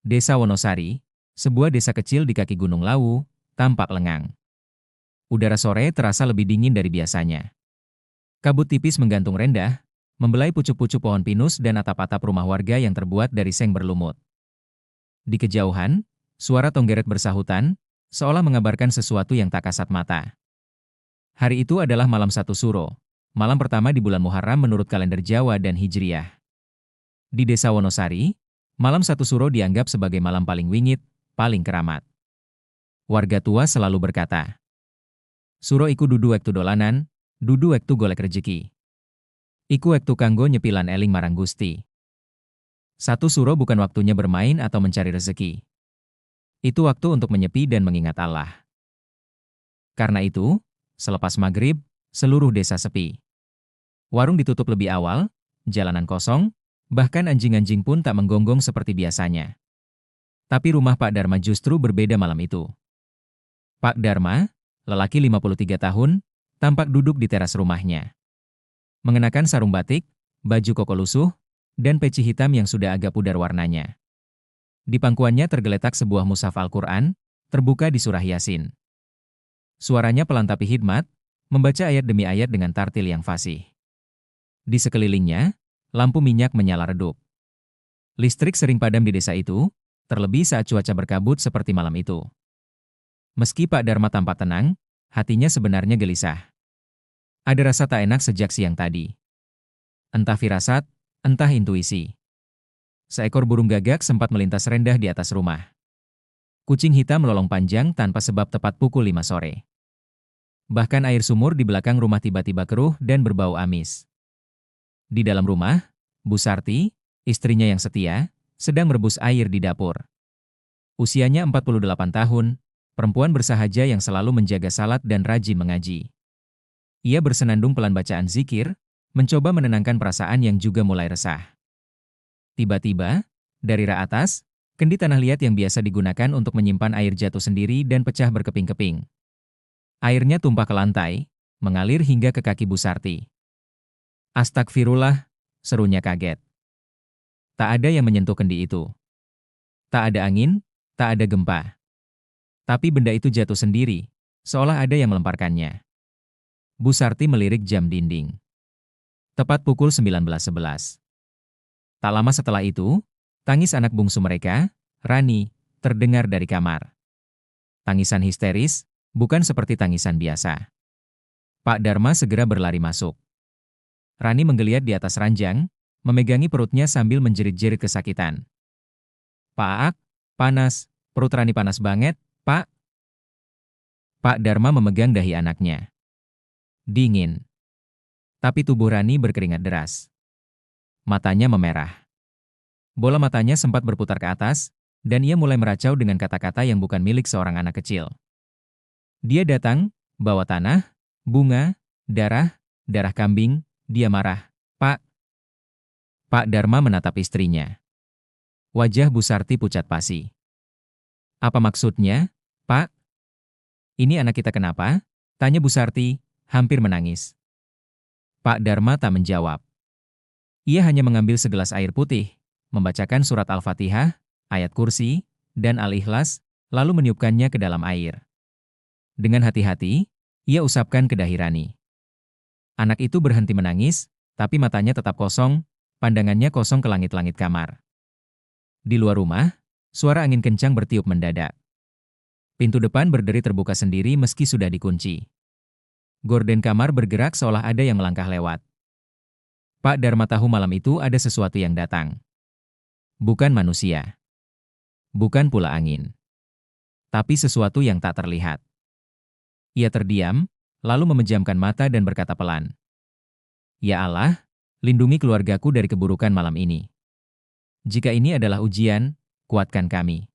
Desa Wonosari, sebuah desa kecil di kaki Gunung Lawu, tampak lengang. Udara sore terasa lebih dingin dari biasanya. Kabut tipis menggantung rendah, membelai pucuk-pucuk pohon pinus dan atap-atap rumah warga yang terbuat dari seng berlumut. Di kejauhan, suara tonggeret bersahutan, seolah mengabarkan sesuatu yang tak kasat mata. Hari itu adalah malam satu suro, malam pertama di bulan Muharram menurut kalender Jawa dan Hijriyah. Di desa Wonosari, malam satu suro dianggap sebagai malam paling wingit, paling keramat. Warga tua selalu berkata, "Suro iku dudu wektu dolanan, dudu wektu golek rejeki. Iku wektu kanggo nyepilan eling marang Gusti." Satu suro bukan waktunya bermain atau mencari rezeki. Itu waktu untuk menyepi dan mengingat Allah. Karena itu, selepas maghrib, seluruh desa sepi. Warung ditutup lebih awal, jalanan kosong, bahkan anjing-anjing pun tak menggonggong seperti biasanya. Tapi rumah Pak Darma justru berbeda malam itu. Pak Darma, lelaki 53 tahun, tampak duduk di teras rumahnya. Mengenakan sarung batik, baju koko lusuh, dan peci hitam yang sudah agak pudar warnanya. Di pangkuannya tergeletak sebuah mushaf Al-Quran, terbuka di surah Yasin. Suaranya pelan tapi hikmat, membaca ayat demi ayat dengan tartil yang fasih. Di sekelilingnya, lampu minyak menyala redup. Listrik sering padam di desa itu, terlebih saat cuaca berkabut seperti malam itu. Meski Pak Darma tampak tenang, hatinya sebenarnya gelisah. Ada rasa tak enak sejak siang tadi. Entah firasat, entah intuisi. Seekor burung gagak sempat melintas rendah di atas rumah. Kucing hitam melolong panjang tanpa sebab tepat pukul 5 sore. Bahkan air sumur di belakang rumah tiba-tiba keruh dan berbau amis. Di dalam rumah, Bu Sarti, istrinya yang setia, sedang merebus air di dapur. Usianya 48 tahun, perempuan bersahaja yang selalu menjaga salat dan rajin mengaji. Ia bersenandung pelan bacaan zikir, mencoba menenangkan perasaan yang juga mulai resah. Tiba-tiba, dari rak atas, kendi tanah liat yang biasa digunakan untuk menyimpan air jatuh sendiri dan pecah berkeping-keping. Airnya tumpah ke lantai, mengalir hingga ke kaki Bu Sarti. "Astagfirullah," serunya kaget. Tak ada yang menyentuh kendi itu. Tak ada angin, tak ada gempa. Tapi benda itu jatuh sendiri, seolah ada yang melemparkannya. Bu Sarti melirik jam dinding. Tepat pukul 19.11. Tak lama setelah itu, tangis anak bungsu mereka, Rani, terdengar dari kamar. Tangisan histeris, bukan seperti tangisan biasa. Pak Darma segera berlari masuk. Rani menggeliat di atas ranjang, memegangi perutnya sambil menjerit-jerit kesakitan. "Pak, panas, perut Rani panas banget, Pak." Pak Darma memegang dahi anaknya. Dingin. Tapi tubuh Rani berkeringat deras. Matanya memerah. Bola matanya sempat berputar ke atas, dan ia mulai meracau dengan kata-kata yang bukan milik seorang anak kecil. Dia datang, bawa tanah, bunga, darah kambing, dia marah. "Pak." Pak Darma menatap istrinya. Wajah Bu Sarti pucat pasi. "Apa maksudnya, Pak? Ini anak kita kenapa?" tanya Bu Sarti, hampir menangis. Pak Darma tak menjawab. Ia hanya mengambil segelas air putih, membacakan surat Al-Fatihah, ayat kursi, dan Al-Ikhlas, lalu meniupkannya ke dalam air. Dengan hati-hati, ia usapkan ke dahi Rani. Anak itu berhenti menangis, tapi matanya tetap kosong, pandangannya kosong ke langit-langit kamar. Di luar rumah, suara angin kencang bertiup mendadak. Pintu depan berderi terbuka sendiri meski sudah dikunci. Gorden kamar bergerak seolah ada yang melangkah lewat. Pak Darma tahu malam itu ada sesuatu yang datang. Bukan manusia. Bukan pula angin. Tapi sesuatu yang tak terlihat. Ia terdiam, lalu memejamkan mata dan berkata pelan, "Ya Allah, lindungi keluargaku dari keburukan malam ini. Jika ini adalah ujian, kuatkan kami.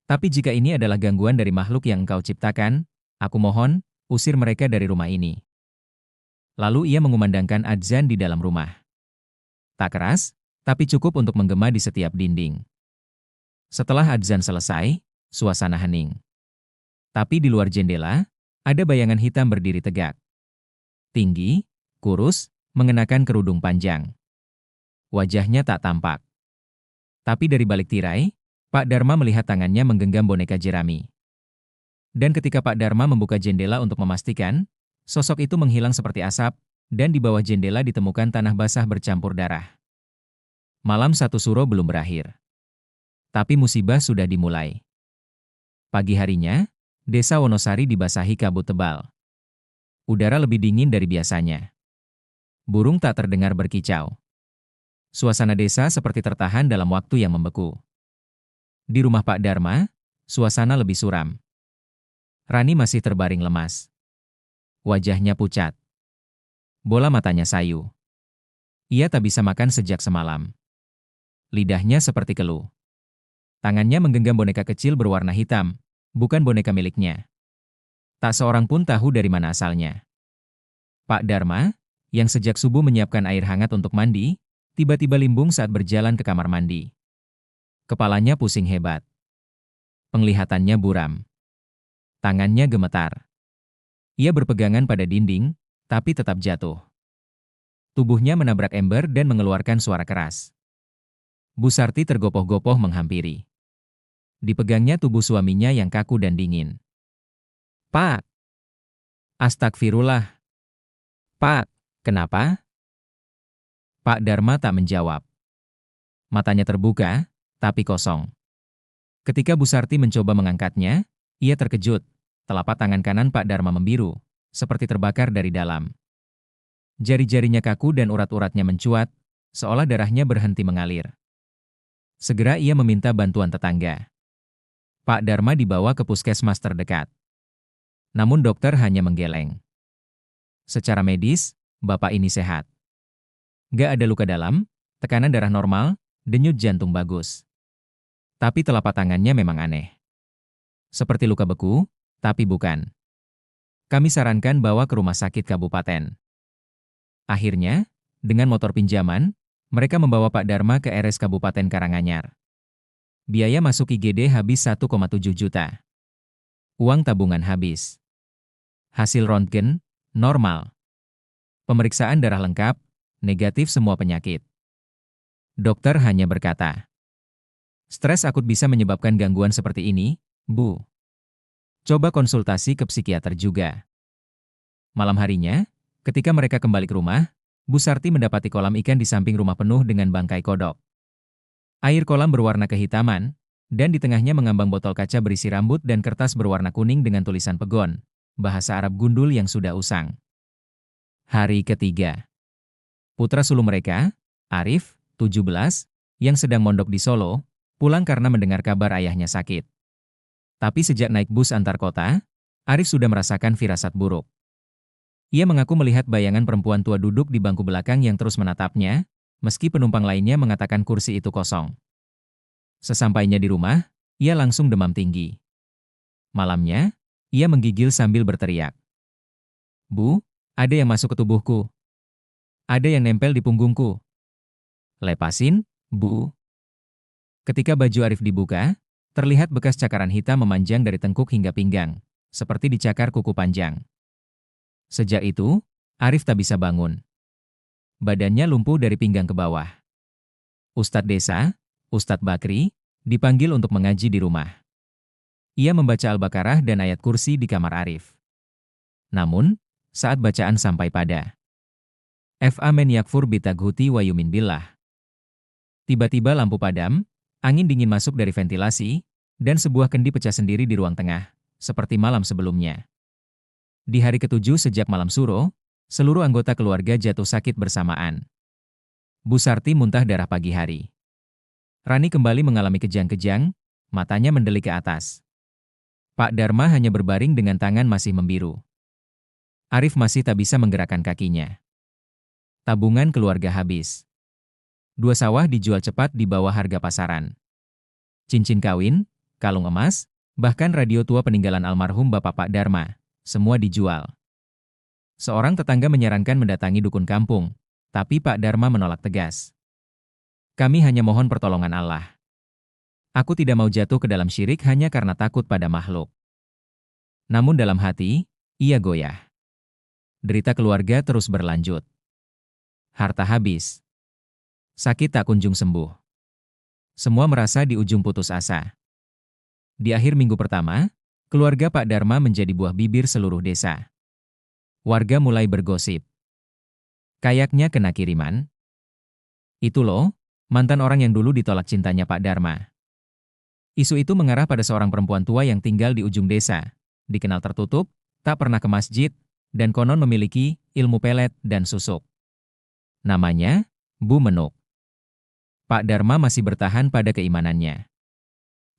Tapi jika ini adalah gangguan dari makhluk yang Engkau ciptakan, aku mohon, usir mereka dari rumah ini." Lalu ia mengumandangkan adzan di dalam rumah. Tak keras, tapi cukup untuk menggema di setiap dinding. Setelah adzan selesai, suasana hening. Tapi di luar jendela, ada bayangan hitam berdiri tegak. Tinggi, kurus, mengenakan kerudung panjang. Wajahnya tak tampak. Tapi dari balik tirai, Pak Dharma melihat tangannya menggenggam boneka jerami. Dan ketika Pak Dharma membuka jendela untuk memastikan, sosok itu menghilang seperti asap, dan di bawah jendela ditemukan tanah basah bercampur darah. Malam satu suro belum berakhir. Tapi musibah sudah dimulai. Pagi harinya, desa Wonosari dibasahi kabut tebal. Udara lebih dingin dari biasanya. Burung tak terdengar berkicau. Suasana desa seperti tertahan dalam waktu yang membeku. Di rumah Pak Dharma, suasana lebih suram. Rani masih terbaring lemas. Wajahnya pucat. Bola matanya sayu. Ia tak bisa makan sejak semalam. Lidahnya seperti keluh. Tangannya menggenggam boneka kecil berwarna hitam, bukan boneka miliknya. Tak seorang pun tahu dari mana asalnya. Pak Dharma, yang sejak subuh menyiapkan air hangat untuk mandi, tiba-tiba limbung saat berjalan ke kamar mandi. Kepalanya pusing hebat. Penglihatannya buram. Tangannya gemetar. Ia berpegangan pada dinding, tapi tetap jatuh. Tubuhnya menabrak ember dan mengeluarkan suara keras. Bu Sarti tergopoh-gopoh menghampiri. Dipegangnya tubuh suaminya yang kaku dan dingin. "Pak!" "Astagfirullah." "Pak, kenapa?" Pak Dharma tak menjawab. Matanya terbuka, tapi kosong. Ketika Bu Sarti mencoba mengangkatnya, ia terkejut. Telapak tangan kanan Pak Dharma membiru, seperti terbakar dari dalam. Jari-jarinya kaku dan urat-uratnya mencuat, seolah darahnya berhenti mengalir. Segera ia meminta bantuan tetangga. Pak Dharma dibawa ke puskesmas terdekat. Namun dokter hanya menggeleng. Secara medis, bapak ini sehat. Gak ada luka dalam, tekanan darah normal, denyut jantung bagus. Tapi telapak tangannya memang aneh. Seperti luka beku, tapi bukan. Kami sarankan bawa ke rumah sakit kabupaten. Akhirnya, dengan motor pinjaman, mereka membawa Pak Dharma ke RS Kabupaten Karanganyar. Biaya masuk IGD habis 1,7 juta. Uang tabungan habis. Hasil röntgen, normal. Pemeriksaan darah lengkap, negatif semua penyakit. Dokter hanya berkata, "Stres akut bisa menyebabkan gangguan seperti ini, Bu. Coba konsultasi ke psikiater juga." Malam harinya, ketika mereka kembali ke rumah, Bu Sarti mendapati kolam ikan di samping rumah penuh dengan bangkai kodok. Air kolam berwarna kehitaman, dan di tengahnya mengambang botol kaca berisi rambut dan kertas berwarna kuning dengan tulisan pegon, bahasa Arab gundul yang sudah usang. Hari ketiga. Putra sulung mereka, Arif, 17, yang sedang mondok di Solo, pulang karena mendengar kabar ayahnya sakit. Tapi sejak naik bus antar kota, Arif sudah merasakan firasat buruk. Ia mengaku melihat bayangan perempuan tua duduk di bangku belakang yang terus menatapnya, meski penumpang lainnya mengatakan kursi itu kosong. Sesampainya di rumah, ia langsung demam tinggi. Malamnya, ia menggigil sambil berteriak. "Bu, ada yang masuk ke tubuhku. Ada yang nempel di punggungku. Lepasin, Bu." Ketika baju Arif dibuka, terlihat bekas cakaran hitam memanjang dari tengkuk hingga pinggang, seperti dicakar kuku panjang. Sejak itu, Arif tak bisa bangun. Badannya lumpuh dari pinggang ke bawah. Ustadz desa, Ustadz Bakri, dipanggil untuk mengaji di rumah. Ia membaca Al-Baqarah dan ayat kursi di kamar Arif. Namun, saat bacaan sampai pada Fa men yakfur bitaghuti wa yumin billah, tiba-tiba lampu padam, angin dingin masuk dari ventilasi, dan sebuah kendi pecah sendiri di ruang tengah, seperti malam sebelumnya. Di hari ketujuh sejak malam suro, seluruh anggota keluarga jatuh sakit bersamaan. Bu Sarti muntah darah pagi hari. Rani kembali mengalami kejang-kejang, matanya mendelik ke atas. Pak Dharma hanya berbaring dengan tangan masih membiru. Arif masih tak bisa menggerakkan kakinya. Tabungan keluarga habis. 2 sawah dijual cepat di bawah harga pasaran. Cincin kawin, kalung emas, bahkan radio tua peninggalan almarhum Bapak Pak Dharma, semua dijual. Seorang tetangga menyarankan mendatangi dukun kampung, tapi Pak Dharma menolak tegas. "Kami hanya mohon pertolongan Allah. Aku tidak mau jatuh ke dalam syirik hanya karena takut pada makhluk." Namun dalam hati, ia goyah. Derita keluarga terus berlanjut. Harta habis. Sakit tak kunjung sembuh. Semua merasa di ujung putus asa. Di akhir minggu pertama, keluarga Pak Dharma menjadi buah bibir seluruh desa. Warga mulai bergosip. Kayaknya kena kiriman. Itu loh, mantan orang yang dulu ditolak cintanya Pak Dharma. Isu itu mengarah pada seorang perempuan tua yang tinggal di ujung desa. Dikenal tertutup, tak pernah ke masjid, dan konon memiliki ilmu pelet dan susuk. Namanya, Bu Menuk. Pak Dharma masih bertahan pada keimanannya.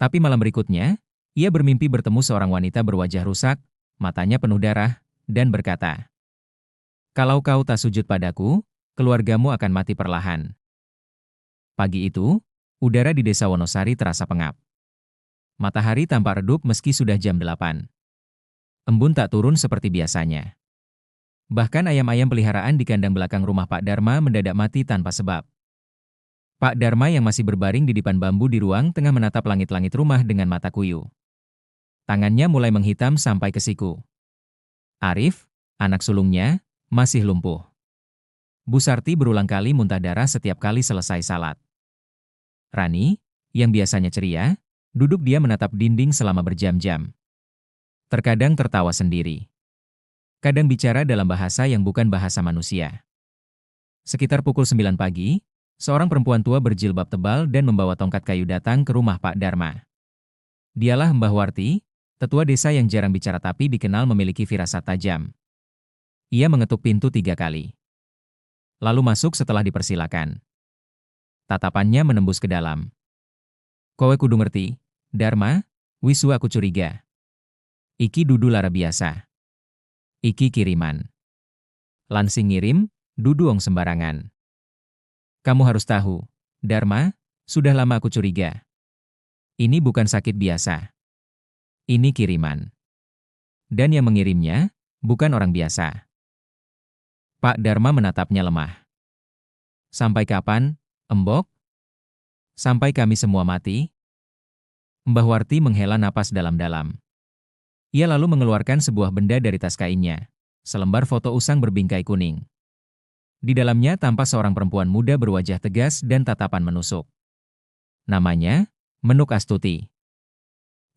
Tapi malam berikutnya, ia bermimpi bertemu seorang wanita berwajah rusak, matanya penuh darah, dan berkata, "Kalau kau tak sujud padaku, keluargamu akan mati perlahan." Pagi itu, udara di desa Wonosari terasa pengap. Matahari tampak redup meski sudah jam 8. Embun tak turun seperti biasanya. Bahkan ayam-ayam peliharaan di kandang belakang rumah Pak Dharma mendadak mati tanpa sebab. Pak Dharma yang masih berbaring di dipan bambu di ruang tengah menatap langit-langit rumah dengan mata kuyu. Tangannya mulai menghitam sampai ke siku. Arif, anak sulungnya, masih lumpuh. Bu Sarti berulang kali muntah darah setiap kali selesai salat. Rani, yang biasanya ceria, duduk dia menatap dinding selama berjam-jam. Terkadang tertawa sendiri. Kadang bicara dalam bahasa yang bukan bahasa manusia. Sekitar pukul 9 pagi, seorang perempuan tua berjilbab tebal dan membawa tongkat kayu datang ke rumah Pak Dharma. Dialah Mbah Warti, tetua desa yang jarang bicara tapi dikenal memiliki firasat tajam. Ia mengetuk pintu 3 kali. Lalu masuk setelah dipersilakan. Tatapannya menembus ke dalam. "Kowe kudu ngerti, Dharma, wisu aku curiga. Iki dudu lara biasa. Iki kiriman. Lansing ngirim, dudu ong sembarangan. Kamu harus tahu, Dharma, sudah lama aku curiga. Ini bukan sakit biasa. Ini kiriman. Dan yang mengirimnya, bukan orang biasa." Pak Dharma menatapnya lemah. "Sampai kapan, Embok? Sampai kami semua mati?" Mbah Warti menghela napas dalam-dalam. Ia lalu mengeluarkan sebuah benda dari tas kainnya, selembar foto usang berbingkai kuning. Di dalamnya tampak seorang perempuan muda berwajah tegas dan tatapan menusuk. Namanya, Menuk Astuti.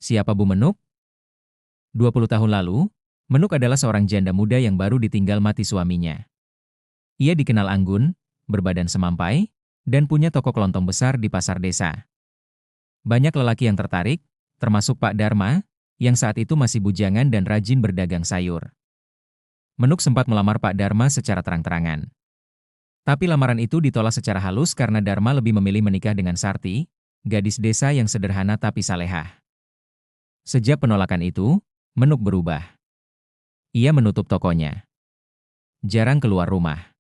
Siapa Bu Menuk? 20 tahun lalu, Menuk adalah seorang janda muda yang baru ditinggal mati suaminya. Ia dikenal anggun, berbadan semampai, dan punya toko kelontong besar di pasar desa. Banyak lelaki yang tertarik, termasuk Pak Dharma, yang saat itu masih bujangan dan rajin berdagang sayur. Menuk sempat melamar Pak Dharma secara terang-terangan. Tapi lamaran itu ditolak secara halus karena Dharma lebih memilih menikah dengan Sarti, gadis desa yang sederhana tapi salehah. Sejak penolakan itu, Menuk berubah. Ia menutup tokonya. Jarang keluar rumah.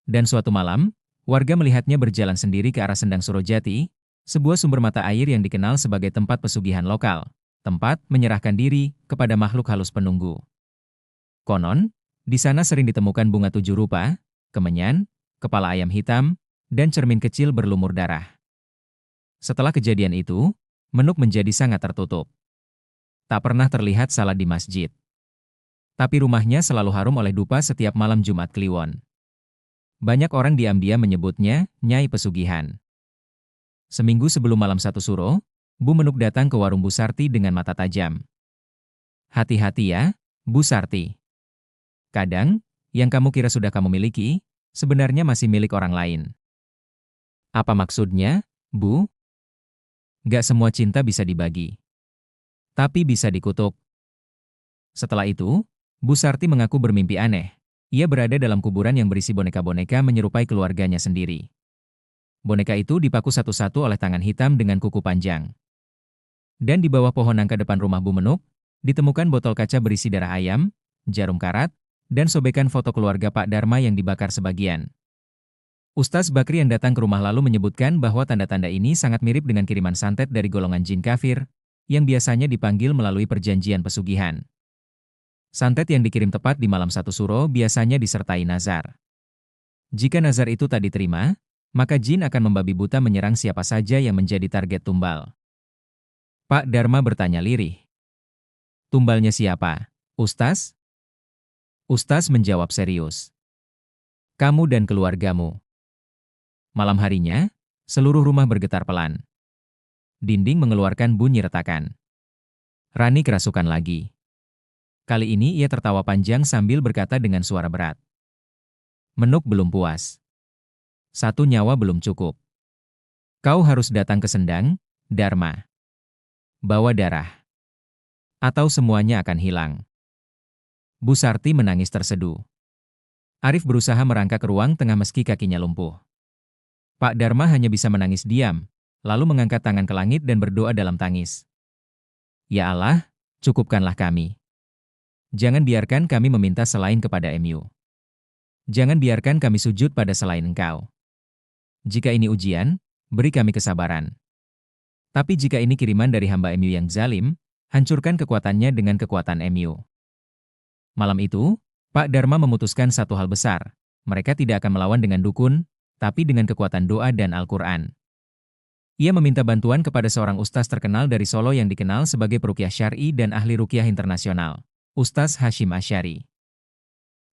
Dan suatu malam, warga melihatnya berjalan sendiri ke arah Sendang Surojati, sebuah sumber mata air yang dikenal sebagai tempat pesugihan lokal. Tempat menyerahkan diri kepada makhluk halus penunggu. Konon, di sana sering ditemukan bunga 7 rupa, kemenyan, kepala ayam hitam, dan cermin kecil berlumur darah. Setelah kejadian itu, Menuk menjadi sangat tertutup. Tak pernah terlihat salat di masjid. Tapi rumahnya selalu harum oleh dupa setiap malam Jumat Kliwon. Banyak orang diam-diam menyebutnya Nyai Pesugihan. Seminggu sebelum malam 1 Suro, Bu Menuk datang ke warung Bu Sarti dengan mata tajam. "Hati-hati ya, Bu Sarti. Kadang, yang kamu kira sudah kamu miliki, sebenarnya masih milik orang lain." "Apa maksudnya, Bu?" "Gak semua cinta bisa dibagi. Tapi bisa dikutuk." Setelah itu, Bu Sarti mengaku bermimpi aneh. Ia berada dalam kuburan yang berisi boneka-boneka menyerupai keluarganya sendiri. Boneka itu dipaku satu-satu oleh tangan hitam dengan kuku panjang. Dan di bawah pohon nangka depan rumah Bu Menuk, ditemukan botol kaca berisi darah ayam, jarum karat, dan sobekan foto keluarga Pak Dharma yang dibakar sebagian. Ustaz Bakri yang datang ke rumah lalu menyebutkan bahwa tanda-tanda ini sangat mirip dengan kiriman santet dari golongan jin kafir, yang biasanya dipanggil melalui perjanjian pesugihan. Santet yang dikirim tepat di malam 1 Suro biasanya disertai nazar. Jika nazar itu tak diterima, maka jin akan membabi buta menyerang siapa saja yang menjadi target tumbal. Pak Dharma bertanya lirih. "Tumbalnya siapa, Ustaz?" Ustaz menjawab serius. "Kamu dan keluargamu." Malam harinya, Seluruh rumah bergetar pelan. Dinding mengeluarkan bunyi retakan. Rani kerasukan lagi. Kali ini ia tertawa panjang sambil berkata dengan suara berat. Menuk belum puas. Satu nyawa belum cukup. Kau harus datang ke Sendang, Dharma. Bawa darah. Atau semuanya akan hilang. Bu Sarti menangis terseduh. Arif berusaha merangkak ke ruang tengah meski kakinya lumpuh. Pak Dharma hanya bisa menangis diam, lalu mengangkat tangan ke langit dan berdoa dalam tangis. Ya Allah, cukupkanlah kami. Jangan biarkan kami meminta selain kepada MU. Jangan biarkan kami sujud pada selain Engkau. Jika ini ujian, beri kami kesabaran. Tapi jika ini kiriman dari hamba MU yang zalim, hancurkan kekuatannya dengan kekuatan MU. Malam itu, Pak Dharma memutuskan satu hal besar. Mereka tidak akan melawan dengan dukun, tapi dengan kekuatan doa dan Al-Quran. Ia meminta bantuan kepada seorang ustaz terkenal dari Solo yang dikenal sebagai peruqyah syar'i dan ahli ruqyah internasional, Ustaz Hashim Asy'ari.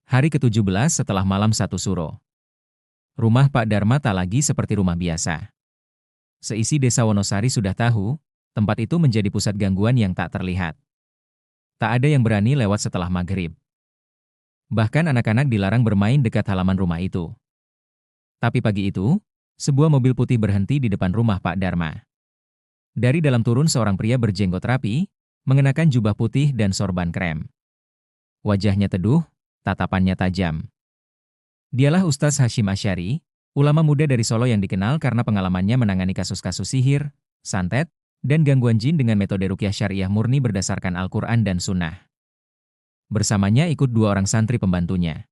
Hari ke-17 setelah malam satu suro. Rumah Pak Dharma tak lagi seperti rumah biasa. Seisi desa Wonosari sudah tahu, tempat itu menjadi pusat gangguan yang tak terlihat. Tak ada yang berani lewat setelah maghrib. Bahkan anak-anak dilarang bermain dekat halaman rumah itu. Tapi pagi itu, sebuah mobil putih berhenti di depan rumah Pak Dharma. Dari dalam turun seorang pria berjenggot rapi, mengenakan jubah putih dan sorban krem. Wajahnya teduh, tatapannya tajam. Dialah Ustaz Hashim Asy'ari, ulama muda dari Solo yang dikenal karena pengalamannya menangani kasus-kasus sihir, santet, dan gangguan jin dengan metode ruqyah syariah murni berdasarkan Al-Quran dan Sunnah. Bersamanya ikut dua orang santri pembantunya.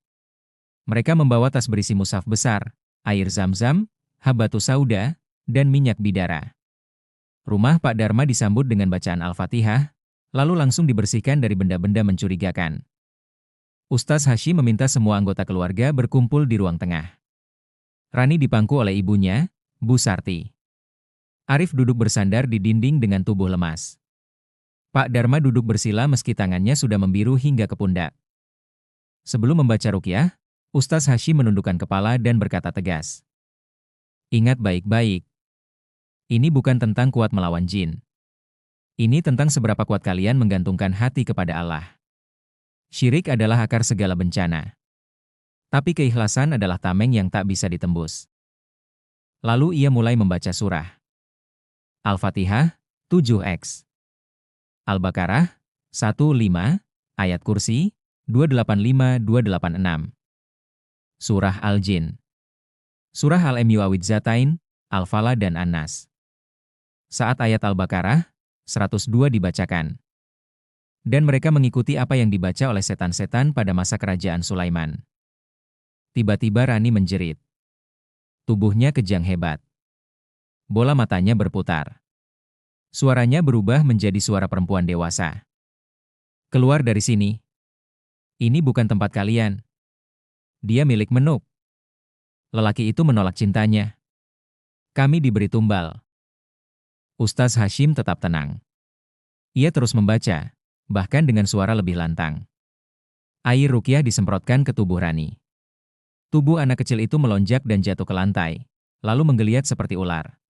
Mereka membawa tas berisi mushaf besar, air zam-zam, habatus sauda, dan minyak bidara. Rumah Pak Dharma disambut dengan bacaan Al-Fatihah, lalu langsung dibersihkan dari benda-benda mencurigakan. Ustaz Hashim meminta semua anggota keluarga berkumpul di ruang tengah. Rani dipangku oleh ibunya, Bu Sarti. Arif duduk bersandar di dinding dengan tubuh lemas. Pak Dharma duduk bersila meski tangannya sudah membiru hingga ke pundak. Sebelum membaca ruqyah, Ustaz Hashim menundukkan kepala dan berkata tegas. Ingat baik-baik. Ini bukan tentang kuat melawan jin. Ini tentang seberapa kuat kalian menggantungkan hati kepada Allah. Syirik adalah akar segala bencana. Tapi keikhlasan adalah tameng yang tak bisa ditembus. Lalu ia mulai membaca surah. Al-Fatihah, 7x. Al-Baqarah, 15, ayat kursi, 285-286. Surah Al-Jin. Surah Al-Mu'awwidzatain, Al-Falaq dan An-Nas. Saat ayat Al-Baqarah, 102 dibacakan. Dan mereka mengikuti apa yang dibaca oleh setan-setan pada masa kerajaan Sulaiman. Tiba-tiba Rani menjerit. Tubuhnya kejang hebat. Bola matanya berputar. Suaranya berubah menjadi suara perempuan dewasa. Keluar dari sini. Ini bukan tempat kalian. Dia milik Menuk. Lelaki itu menolak cintanya. Kami diberi tumbal. Ustaz Hashim tetap tenang. Ia terus membaca, bahkan dengan suara lebih lantang. Air ruqyah disemprotkan ke tubuh Rani. Tubuh anak kecil itu melonjak dan jatuh ke lantai, lalu menggeliat seperti ular.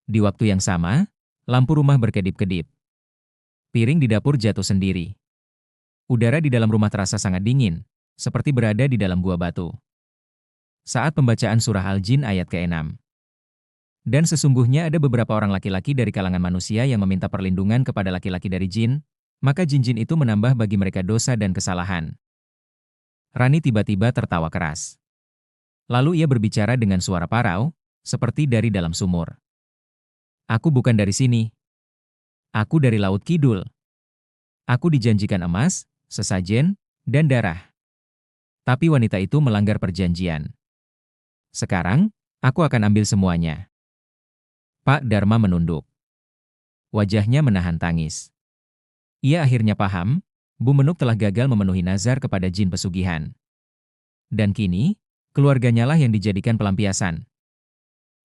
Di waktu yang sama, lampu rumah berkedip-kedip. Piring di dapur jatuh sendiri. Udara di dalam rumah terasa sangat dingin, seperti berada di dalam gua batu. Saat pembacaan surah Al-Jin ayat ke-6. Dan sesungguhnya ada beberapa orang laki-laki dari kalangan manusia yang meminta perlindungan kepada laki-laki dari jin, maka jin-jin itu menambah bagi mereka dosa dan kesalahan. Rani tiba-tiba tertawa keras. Lalu ia berbicara dengan suara parau, seperti dari dalam sumur. Aku bukan dari sini. Aku dari Laut Kidul. Aku dijanjikan emas, sesajen, dan darah. Tapi wanita itu melanggar perjanjian. Sekarang, aku akan ambil semuanya. Pak Dharma menunduk. Wajahnya menahan tangis. Ia akhirnya paham, Bu Menuk telah gagal memenuhi nazar kepada jin pesugihan. Dan kini, keluarganya lah yang dijadikan pelampiasan.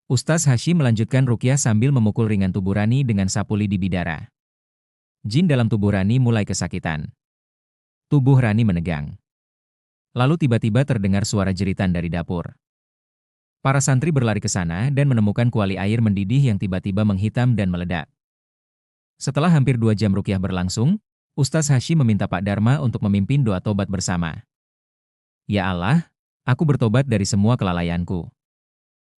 Ustaz Hashim melanjutkan ruqyah sambil memukul ringan tubuh Rani dengan sapu lidi bidara. Jin dalam tubuh Rani mulai kesakitan. Tubuh Rani menegang. Lalu tiba-tiba terdengar suara jeritan dari dapur. Para santri berlari ke sana dan menemukan kuali air mendidih yang tiba-tiba menghitam dan meledak. Setelah hampir 2 jam ruqyah berlangsung, Ustaz Hashim meminta Pak Dharma untuk memimpin doa tobat bersama. Ya Allah, aku bertobat dari semua kelalaianku.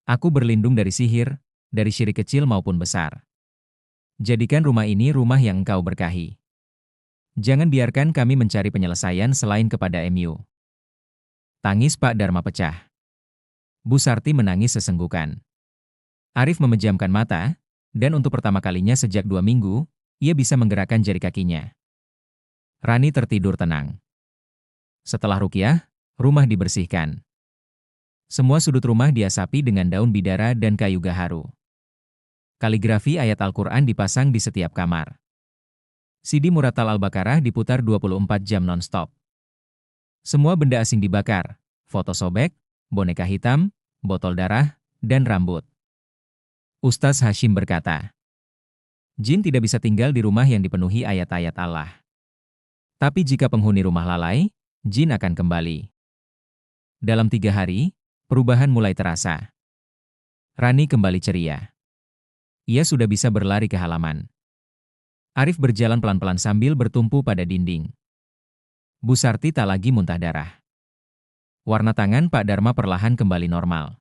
Aku berlindung dari sihir, dari syirik kecil maupun besar. Jadikan rumah ini rumah yang Engkau berkahi. Jangan biarkan kami mencari penyelesaian selain kepada MU. Tangis Pak Dharma pecah. Bu Sarti menangis sesenggukan. Arif memejamkan mata, dan untuk pertama kalinya sejak 2 minggu, ia bisa menggerakkan jari kakinya. Rani tertidur tenang. Setelah ruqyah, rumah dibersihkan. Semua sudut rumah diasapi dengan daun bidara dan kayu gaharu. Kaligrafi ayat Al-Quran dipasang di setiap kamar. CD Muratal Al-Baqarah diputar 24 jam non-stop. Semua benda asing dibakar, foto sobek, boneka hitam, botol darah, dan rambut. Ustaz Hashim berkata, jin tidak bisa tinggal di rumah yang dipenuhi ayat-ayat Allah. Tapi jika penghuni rumah lalai, jin akan kembali. Dalam 3 hari, perubahan mulai terasa. Rani kembali ceria. Ia sudah bisa berlari ke halaman. Arif berjalan pelan-pelan sambil bertumpu pada dinding. Bu Sarti tak lagi muntah darah. Warna tangan Pak Dharma perlahan kembali normal.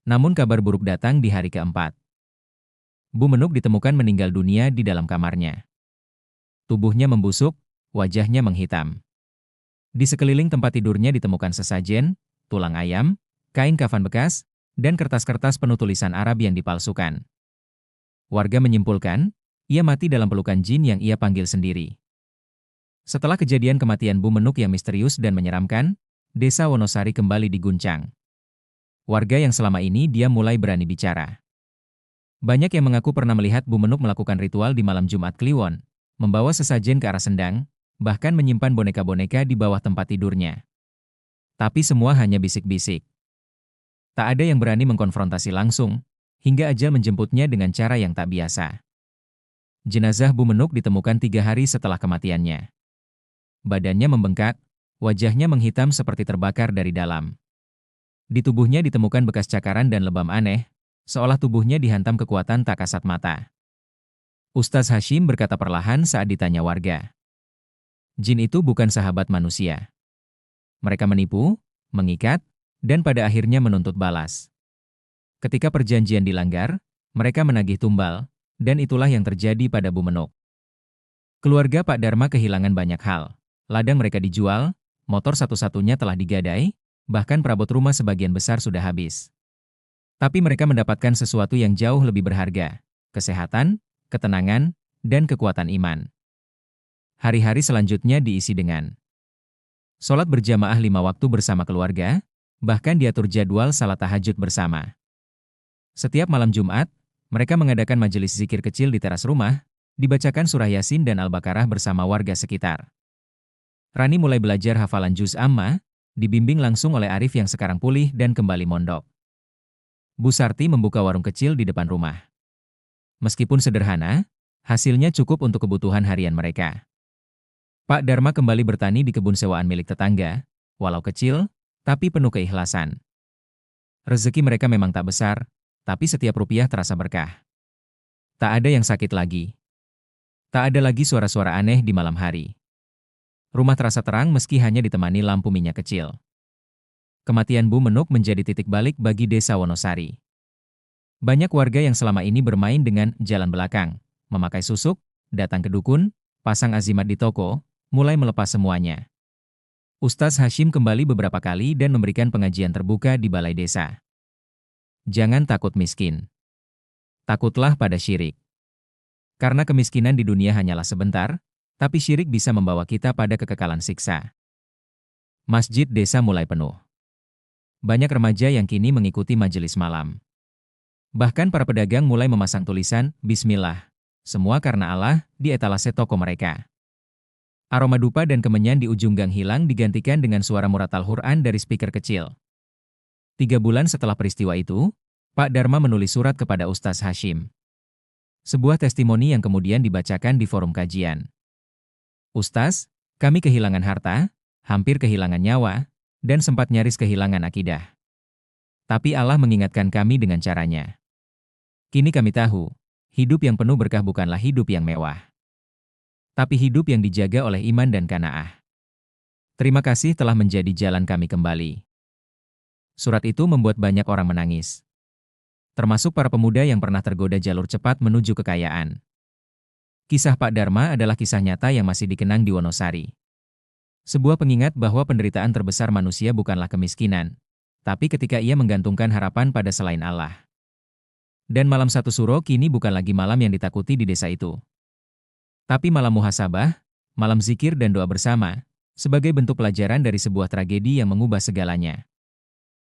Namun kabar buruk datang di hari keempat. Bu Menuk ditemukan meninggal dunia di dalam kamarnya. Tubuhnya membusuk, wajahnya menghitam. Di sekeliling tempat tidurnya ditemukan sesajen, tulang ayam, kain kafan bekas, dan kertas-kertas penuh tulisan Arab yang dipalsukan. Warga menyimpulkan, ia mati dalam pelukan jin yang ia panggil sendiri. Setelah kejadian kematian Bu Menuk yang misterius dan menyeramkan, Desa Wonosari kembali diguncang. Warga yang selama ini dia mulai berani bicara. Banyak yang mengaku pernah melihat Bu Menuk melakukan ritual di malam Jumat Kliwon, membawa sesajen ke arah sendang, bahkan menyimpan boneka-boneka di bawah tempat tidurnya. Tapi semua hanya bisik-bisik. Tak ada yang berani mengkonfrontasi langsung, hingga ajal menjemputnya dengan cara yang tak biasa. Jenazah Bu Menuk ditemukan 3 hari setelah kematiannya. Badannya membengkak, wajahnya menghitam seperti terbakar dari dalam. Di tubuhnya ditemukan bekas cakaran dan lebam aneh, seolah tubuhnya dihantam kekuatan tak kasat mata. Ustaz Hashim berkata perlahan saat ditanya warga. Jin itu bukan sahabat manusia. Mereka menipu, mengikat, dan pada akhirnya menuntut balas. Ketika perjanjian dilanggar, mereka menagih tumbal, dan itulah yang terjadi pada Bu Menuk. Keluarga Pak Dharma kehilangan banyak hal. Ladang mereka dijual, motor satu-satunya telah digadai, bahkan perabot rumah sebagian besar sudah habis. Tapi mereka mendapatkan sesuatu yang jauh lebih berharga, kesehatan, ketenangan, dan kekuatan iman. Hari-hari selanjutnya diisi dengan sholat berjamaah 5 waktu bersama keluarga, bahkan diatur jadwal salat tahajud bersama. Setiap malam Jumat, mereka mengadakan majelis zikir kecil di teras rumah, dibacakan surah Yasin dan Al-Baqarah bersama warga sekitar. Rani mulai belajar hafalan juz amma, dibimbing langsung oleh Arif yang sekarang pulih dan kembali mondok. Bu Sarti membuka warung kecil di depan rumah. Meskipun sederhana, hasilnya cukup untuk kebutuhan harian mereka. Pak Dharma kembali bertani di kebun sewaan milik tetangga, walau kecil, tapi penuh keikhlasan. Rezeki mereka memang tak besar, tapi setiap rupiah terasa berkah. Tak ada yang sakit lagi. Tak ada lagi suara-suara aneh di malam hari. Rumah terasa terang meski hanya ditemani lampu minyak kecil. Kematian Bu Menuk menjadi titik balik bagi Desa Wonosari. Banyak warga yang selama ini bermain dengan jalan belakang, memakai susuk, datang ke dukun, pasang azimat di toko, mulai melepas semuanya. Ustaz Hashim kembali beberapa kali dan memberikan pengajian terbuka di balai desa. Jangan takut miskin. Takutlah pada syirik. Karena kemiskinan di dunia hanyalah sebentar, tapi syirik bisa membawa kita pada kekekalan siksa. Masjid desa mulai penuh. Banyak remaja yang kini mengikuti majelis malam. Bahkan para pedagang mulai memasang tulisan, Bismillah, semua karena Allah, di etalase toko mereka. Aroma dupa dan kemenyan di ujung gang hilang digantikan dengan suara muratal Quran dari speaker kecil. 3 bulan setelah peristiwa itu, Pak Dharma menulis surat kepada Ustaz Hashim. Sebuah testimoni yang kemudian dibacakan di forum kajian. Ustaz, kami kehilangan harta, hampir kehilangan nyawa, dan sempat nyaris kehilangan akidah. Tapi Allah mengingatkan kami dengan caranya. Kini kami tahu, hidup yang penuh berkah bukanlah hidup yang mewah, tapi hidup yang dijaga oleh iman dan qanaah. Terima kasih telah menjadi jalan kami kembali. Surat itu membuat banyak orang menangis, termasuk para pemuda yang pernah tergoda jalur cepat menuju kekayaan. Kisah Pak Dharma adalah kisah nyata yang masih dikenang di Wonosari. Sebuah pengingat bahwa penderitaan terbesar manusia bukanlah kemiskinan, tapi ketika ia menggantungkan harapan pada selain Allah. Dan malam satu suro kini bukan lagi malam yang ditakuti di desa itu, tapi malam muhasabah, malam zikir dan doa bersama, sebagai bentuk pelajaran dari sebuah tragedi yang mengubah segalanya.